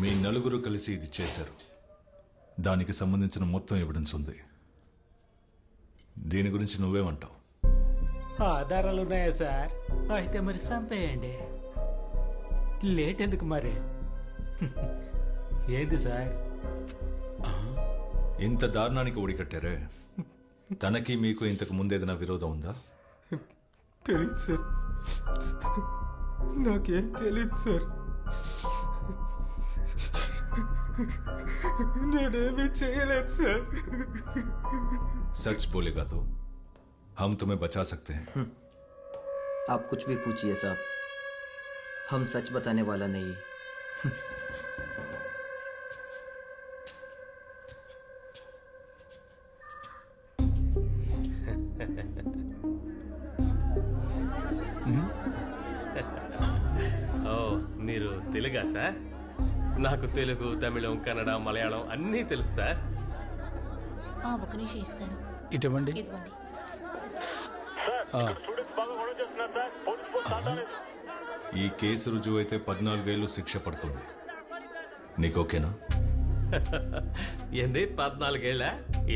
మీ నలుగురు కలిసి ఇది చేశారు. దానికి సంబంధించిన మొత్తం ఎవిడెన్స్ ఉంది. దీని గురించి నువ్వేమంటావు? ఆధారాలు ఉన్నాయా సార్? అయితే మరి చంపేయండి. లేట్ ఎందుకు మరి? ఏంది సార్ ఇంత దారుణానికి ఒడికట్టారే? తనకి మీకు ఇంతకు ముందేదైనా విరోధం ఉందా? తెలీదు సార్, నాకేం తెలీదు సార్. నేనేమీ చేయలేదు సార్. सच बोलेगा तो हम तुम्हें बचा सकते हैं. आप कुछ भी पूछिए साहब, हम सच बताने वाला नहीं. ఓ మీరు తెలుగా సార్? నాకు తెలుగు, తమిళం, కన్నడ, మలయాళం అన్నీ తెలుసు సార్. ఒక నిమిషం ఇస్తాను. ఇటువంటి ఇదిగోండి. ఈ కేసు రుజువు అయితే 14 ఏళ్ళు శిక్ష పడుతుంది. నీకు ఓకేనా? ఏంది 14 ఏళ్ళ?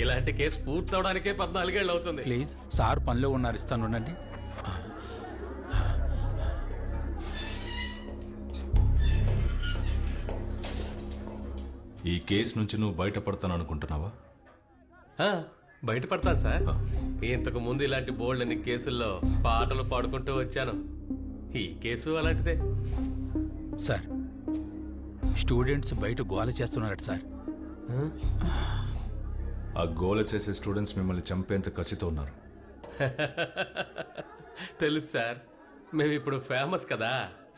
ఇలాంటి కేసు పూర్తవడానికే 14 ఏళ్ళు అవుతుంది. ప్లీజ్ సార్ పనిలో ఉన్నారు, ఇస్తాను ఉండండి. ఈ కేసు నుంచి నువ్వు బయటపడతాను అనుకుంటున్నావా? బయటపడతాను సార్. ఇంతకు ముందు ఇలాంటి బోల్డ్ అన్ని కేసుల్లో పాటలు పాడుకుంటూ వచ్చాను. ఈ కేసు అలాంటిదే. సార్, స్టూడెంట్స్ బయట గోల చేస్తున్నారట సార్. ఆ గోల చేసే స్టూడెంట్స్ మిమ్మల్ని చంపేంత కసితో ఉన్నారు. తెలుసు సార్, మేము ఇప్పుడు ఫేమస్ కదా.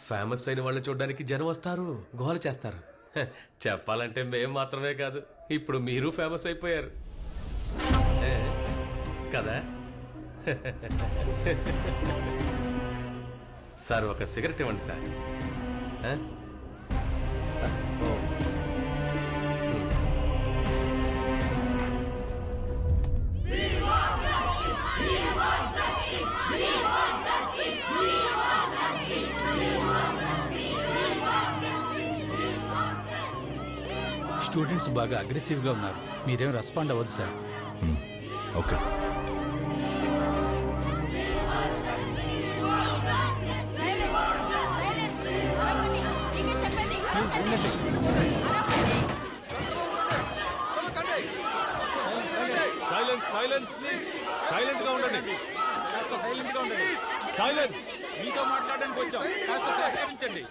ఫేమస్ అయిన వాళ్ళని చూడడానికి జనం వస్తారు, గోల చేస్తారు. చెప్పాలంటే మేము మాత్రమే కాదు, ఇప్పుడు మీరు ఫేమస్ అయిపోయారు కదా. సార్ ఒక సిగరెట్ ఇవ్వండి సార్. స్టూడెంట్స్ బాగా అగ్రెసివ్గా ఉన్నారు, మీరేం రెస్పాండ్ అవ్వద్దు sir. Okay. Silence silence silent గా ఉండండి. సైలెంట్ గా ఉండండి. సైలెన్స్. మీతో మాట్లాడడానికి వచ్చాం, కాస్త సహకరించండి.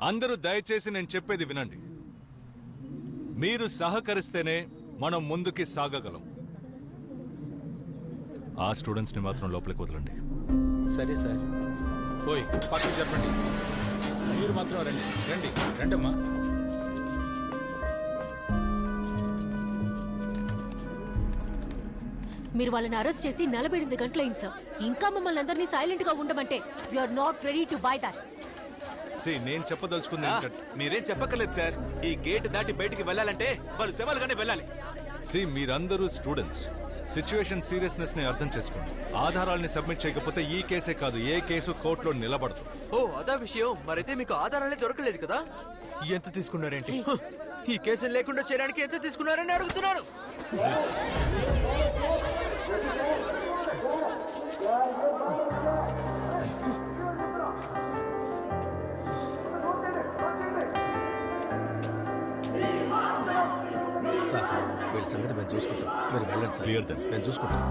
అందరూ దయచేసి నేను చెప్పేది వినండి. మీరు సహకరిస్తేనే మనం ముందుకి సాగగలం. ఆ స్టూడెంట్స్ ని మాత్రం లోపలికి వదలండి. సరే సార్. ఓయ్ పక్కకు చెప్పండి. మీరు మాత్రం రండి రండి రండమ్మా. మీరు వాళ్ళని అరెస్ట్ చేసి 48 గంటలైంది సార్. ఇంకా మమ్మల్ని అందరినీ సైలెంట్ గా ఉండమంటే you are not ready to buy that. నేను చెప్పదలుచుకుంది మీరేం చెప్పక్కర్లేదు సార్. ఈ గేట్ దాటి బయటికి వెళ్ళాలంటే వాళ్ళు శవాలుగానే వెళ్ళాలి. మీరందరూ స్టూడెంట్స్, సిచ్యువేషన్ సీరియస్నెస్ ని అర్థం చేసుకోండి. ఆధారాల్ని సబ్మిట్ చేయకపోతే ఈ కేసే కాదు, ఏ కేసు కోర్టులో నిలబడదు. ఓ అదా విషయం. మరైతే మీకు ఆధారాలే దొరకలేదు కదా? ఎంత తీసుకున్నారేంటి? ఈ కేసులు లేకుండా చేయడానికి ఎంత తీసుకున్నారని అడుగుతున్నాను. సార్ వీళ్ళ సంగతి మేము చూసుకుంటాం, మీరు వెళ్ళండి సార్. Clear then. నేను చూసుకుంటాం.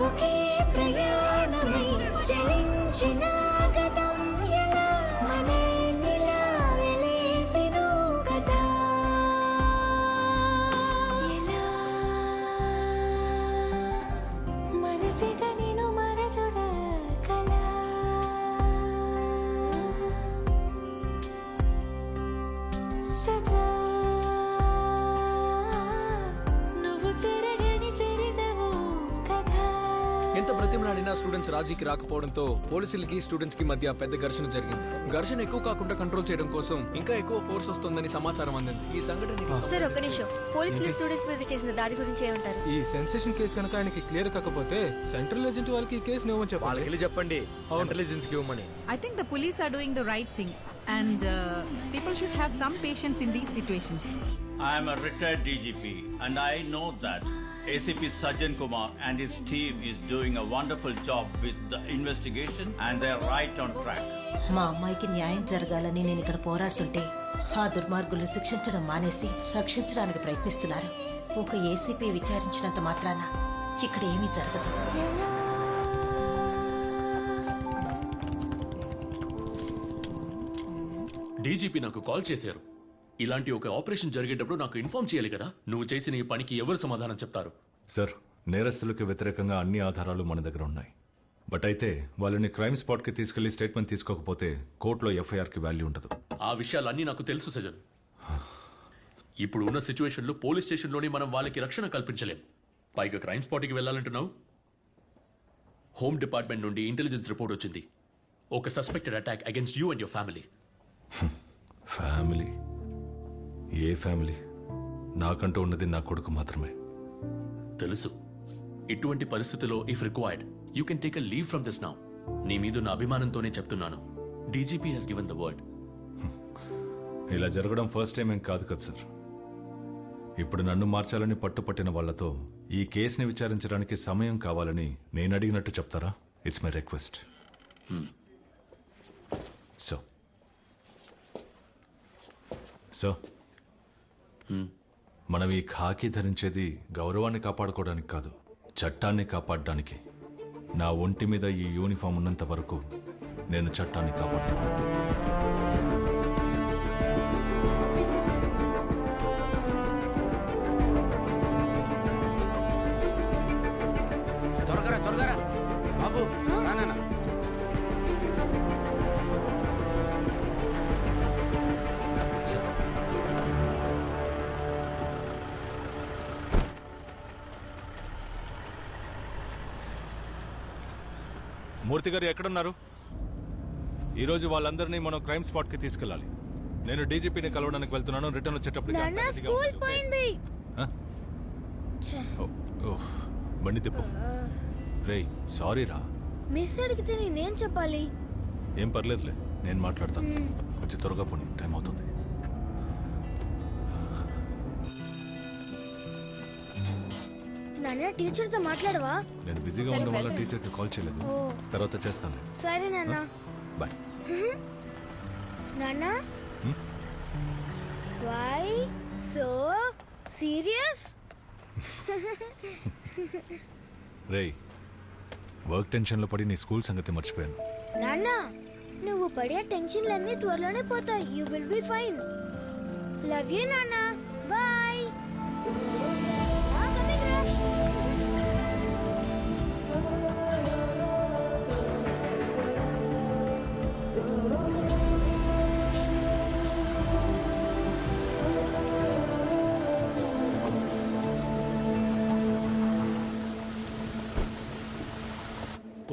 ఒకే ప్రయాణమై చలించిన గతం ఎలా మనల్నిలా వెలేసెను కదా ఎలా మనసిగా నేను మరచుడ కలా సదా నువ్వు చెరగని చెరిదవు కదా. ఎంత బ్రతిమలాడినా స్టూడెంట్స్ రాజీకి రాకపోవడంతో పోలీసులకి స్టూడెంట్స్ కి మధ్య పెద్ద ఘర్షణ జరిగింది. ఘర్షణ ఎక్కువ కాకుండా కంట్రోల్ చేయడం కోసం ఇంకా ఎక్కువ ఫోర్స్ వస్తుందని సమాచారం అందింది. ఈ సంఘటన సార్ ఒక్క నిమిషం, పోలీసులు స్టూడెంట్స్ మీద చేసిన దాడి గురించి ఏమంటారు? ఈ సెన్సేషన్ కేసు కనుక ఆయనకి క్లియర్ కాకపోతే సెంట్రల్ ఏజెంట్ వాళ్ళకి ఈ కేసు ఇవ్వమని చెప్పాలి. వాళ్ళకి వెళ్ళి చెప్పండి సెంట్రల్ ఏజెన్సీకి ఇవ్వమని. I think the police are doing the right thing, and people should have some patience in these situations. I am a retired DGP, and I know that ACP Sajjan Kumar and his team is doing a wonderful job with the investigation, and they are right on track. మా అమ్మాయికి న్యాయం జరగాలని నేను ఇక్కడ పోరాడుతుంటే ఆ దుర్మార్గులు శిక్షించడం మానేసి రక్షించడానికి ప్రయత్నిస్తున్నారు. ఒక ఏసీపీ విచారించినంత మాత్రాన ఇక్కడ ఏమీ జరగదు. డీజీపీ నాకు కాల్ చేశారు. ఇలాంటి ఒక ఆపరేషన్ జరిగేటప్పుడు నాకు ఇన్ఫార్మ్ చేయాలి కదా. నువ్వు చేసిన ఈ పనికి ఎవరు సమాధానం చెప్తారు? సార్, నేరస్తులకు వ్యతిరేకంగా అన్ని ఆధారాలు మన దగ్గర ఉన్నాయి. బట్ అయితే వాళ్ళని క్రైమ్ స్పాట్కి తీసుకెళ్లి స్టేట్మెంట్ తీసుకోకపోతే కోర్టులో ఎఫ్ఐఆర్కి వాల్యూ ఉండదు. ఆ విషయాలన్నీ నాకు తెలుసు సజన్. ఇప్పుడు ఉన్న సిచ్యువేషన్లో పోలీస్ స్టేషన్లోనే మనం వాళ్ళకి రక్షణ కల్పించలేం. పైగా క్రైమ్ స్పాట్కి వెళ్ళాలంటున్నావు. హోమ్ డిపార్ట్మెంట్ నుండి ఇంటెలిజెన్స్ రిపోర్ట్ వచ్చింది. ఒక suspected attack against you and your family. Family? ఏ ఫ్యామిలీ? నాకంటూ ఉన్నది నా కొడుకు మాత్రమే. తెలుసు. ఇటువంటి పరిస్థితిలో if required you can take a leave from this now. నీ మీద నా అభిమానంతోనే చెప్తున్నాను. DGP has given the word. ఇలా జరగడం ఫస్ట్ టైం ఏం కాదు కదా సార్. ఇప్పుడు నన్ను మార్చాలని పట్టుపట్టిన వాళ్లతో ఈ కేసుని విచారించడానికి సమయం కావాలని నేను అడిగినట్టు చెప్తారా? It's my request. సో మనం ఈ ఖాకీ ధరించేది గౌరవాన్ని కాపాడుకోవడానికి కాదు, చట్టాన్ని కాపాడడానికి. నా ఒంటి మీద ఈ యూనిఫామ్ ఉన్నంత వరకు నేను చట్టాన్ని కాపాడుతాను. త్వరగా బాబు రానా. మూర్తి గారు ఎక్కడున్నారు? ఈరోజు వాళ్ళందరినీ మనం క్రైమ్ స్పాట్ కి తీసుకెళ్ళాలి. నేను డీజీపీని కలవడానికి వెళ్తున్నాను. రిటర్న్ వచ్చేటప్పుడు బండి తిప్పు. రేయ్, సారీ రా. మిస్ అడిగితే నేనేం చెప్పాలి? ఏం పర్లేదులే, నేను మాట్లాడతాను. కొంచెం త్వరగా పోనీ, టైం అవుతుంది. నాన్న, టీచర్తో మాట్లాడవా? నేను బిజీగా ఉండడం వల్ల టీచర్కి కాల్ చేయలేదు. తర్వాత చేస్తాను. సరే నాన్న, బాయ్. నాన్న, వై సో సీరియస్? రేయ్, వర్క్ టెన్షన్లో పడి నీ స్కూల్ సంగతి మర్చిపోయాను. నాన్న, నువ్వు పడే టెన్షన్లన్నీ త్వరలోనే పోతాయి. You will be fine. Love you నాన్న. బాయ్.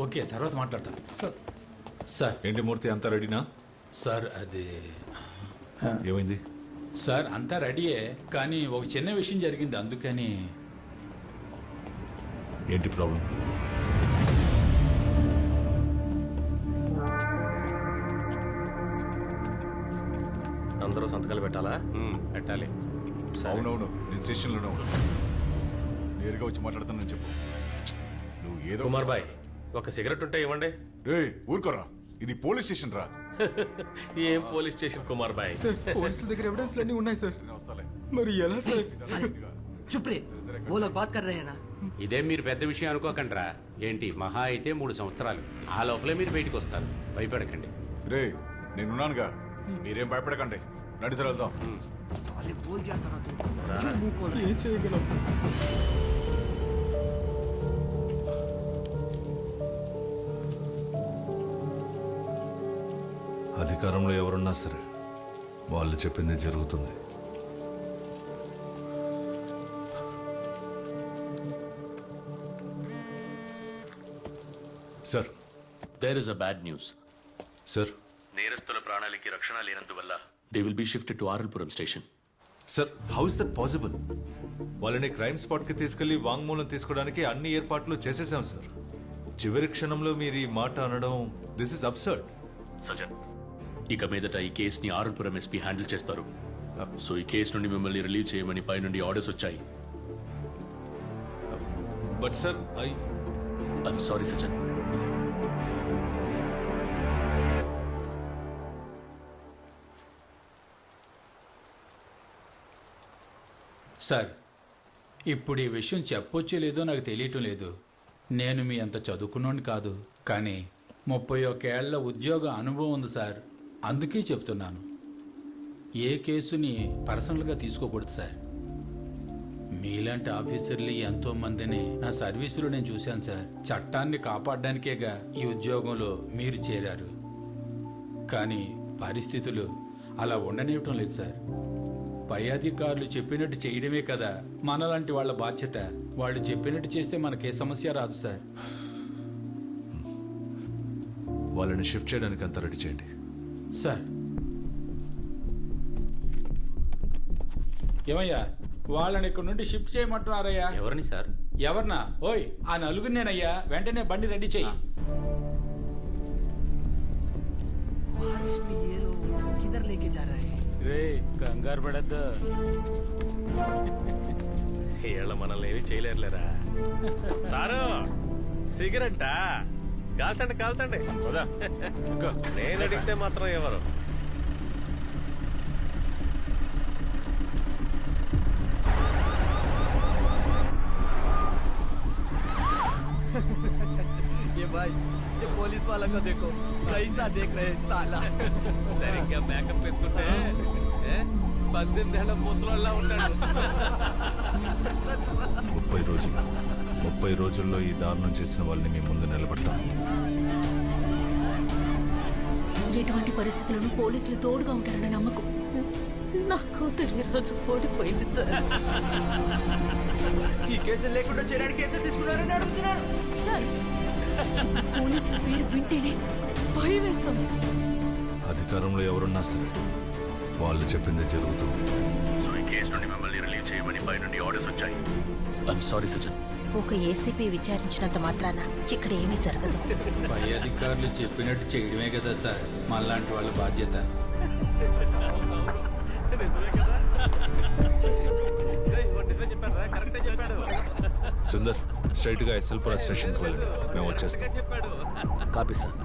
ఓకే, తర్వాత మాట్లాడతాను. సార్ ఏంటి మూర్తి, అంతా రెడీనా? సార్ అది ఏమైంది? సార్ అంతా రెడీయే, కానీ ఒక చిన్న విషయం జరిగింది, అందుకని. ఏంటి ప్రాబ్లం? అందరూ సంతకాలు పెట్టాలా? పెట్టాలి. అవునవును, నేను స్టేషన్లోనే ఉన్నాను. నేరుగా వచ్చి మాట్లాడుతానని చెప్పు. నువ్వు ఏదో కుమార్ బాయ్, ఒక సిగరెట్ ఉంటే ఇవ్వండి. ఊరుకోరా, ఇది పోలీస్ స్టేషన్ రా. ఏం పోలీస్ స్టేషన్ కుమార్ బాయ్? పోలీసుల దగ్గర ఎవిడెన్స్ అన్ని ఉన్నాయి సార్. మరి ఎలా సార్? चुप रे, वो लोग बात कर रहे हैं ना. ఇదేం మీరు పెద్ద విషయం అనుకోకండిరా. ఏంటి మహా అయితే 3 సంవత్సరాలు. ఆ లోపలే మీరు బయటకు వస్తారు. భయపడకండి. రే నేనున్నానుగా, మీరేం భయపడకండి. రండి సార్ వెళ్దాం. ఏం చేయగలం? అధికారంలో ఎవరున్నా సరే వాళ్ళు చెప్పింది జరుగుతుంది. Sir, there is a bad news. Sir, నేరస్తుల ప్రాణాలకి రక్షణ లేనందువల్ల they will be shifted to RL Puram station. Sir, how is that possible? వాళ్ళని క్రైమ్ స్పాట్ కి తీసుకెళ్లి వాంగ్మూలం తీసుకోవడానికి అన్ని ఏర్పాట్లు చేసేసాం సార్. చివరి క్షణంలో మీరు ఈ మాట అనడం, దిస్ ఇస్ అబ్సర్డ్. సజన్, ఇక మీదట ఈ కేసుని ఆర్ఎల్పురం ఎస్పీ హ్యాండిల్ చేస్తారు. సో ఈ కేసు నుండి మిమ్మల్ని రిలీవ్ చేయమని పై నుండి ఆర్డర్స్ వచ్చాయి. But sir, I'm sorry Sajan. Sir, ఇప్పుడు ఈ విషయం చెప్పొచ్చో లేదో నాకు తెలియటం లేదు. నేను మీ అంత చదువుకున్నోని కాదు, కానీ 31 ఏళ్ల ఉద్యోగ అనుభవం ఉంది సార్. అందుకే చెప్తున్నాను, ఏ కేసుని పర్సనల్గా తీసుకోకూడదు సార్. మీలాంటి ఆఫీసర్లు ఎంతో మందిని నా సర్వీసులో నేను చూశాను సార్. చట్టాన్ని కాపాడడానికేగా ఈ ఉద్యోగంలో మీరు చేరారు. కానీ పరిస్థితులు అలా ఉండనివ్వటం లేదు సార్. పై అధికారులు చెప్పినట్టు చేయడమే కదా మనలాంటి వాళ్ళ బాధ్యత. వాళ్ళు చెప్పినట్టు చేస్తే మనకే సమస్య రాదు సార్. వాళ్ళని షిఫ్ట్ చేయడానికి అంతా రెడీ చేయండి. సార్, ఏమయ్యా, వాళ్ళని ఇక్కడ నుండి షిఫ్ట్ చేయమంటున్నారయ్యా. ఎవరిని సార్? ఎవరినా? ఓయ్, ఆ నలుగురినేనయ్యా. వెంటనే బండి రెడీ చెయ్యి. కంగారు పడద్దు. వీళ్ళ మనల్ని ఏమి చేయలేరులేరా. సారు, సిగరెట్టా? కాల్చండి కాల్చండి. నేను అడిగితే మాత్రం ఎవరు? ये भाई, ये पुलिस वाला को देखो, कैसा देख रहे हैं साला. సరిగ్గా మేకప్ వేసుకుంటే 18 ఏళ్ల ముసలోళ్ళ ఉంటాడు. 30 రోజుల్లో ఈ దారుణం చేసిన వాళ్ళని మీ ముందు నిలబడతాం. ఎటువంటి పరిస్థితులను పోలీసులు తోడుగా ఉంటారన్న నమ్మకం. నా కూతురు ఈరోజు ఓడిపోయింది సార్. ఈ కేసులు లేకుండా చేయడానికి ఎంత తీసుకున్నారని అడుగుతున్నాను సార్. పోలీసుల పేరు వింటేనే భయం వేస్తుంది. అధికారంలో ఎవరున్నా సరే వాళ్ళు చెప్పింది జరుగుతుంది. సో ఈ కేసు నుండి మిమ్మల్ని రిలీవ్ చేయమని పై నుండి ఆర్డర్స్ వచ్చాయి. ఐఎమ్ సారీ సజన్. ఒక ఏసీపీ విచారించినంత మాత్రాన ఇక్కడ ఏమీ జరగదు. పై అధికారులు చెప్పినట్టు చేయడమే కదా సార్ మనలాంటి వాళ్ళ బాధ్యత. సుందర్, స్ట్రైట్ గా ఎస్ఎల్పుర స్టేషన్కి వెళ్ళండి. మేము వచ్చేస్తాం. Copy sir.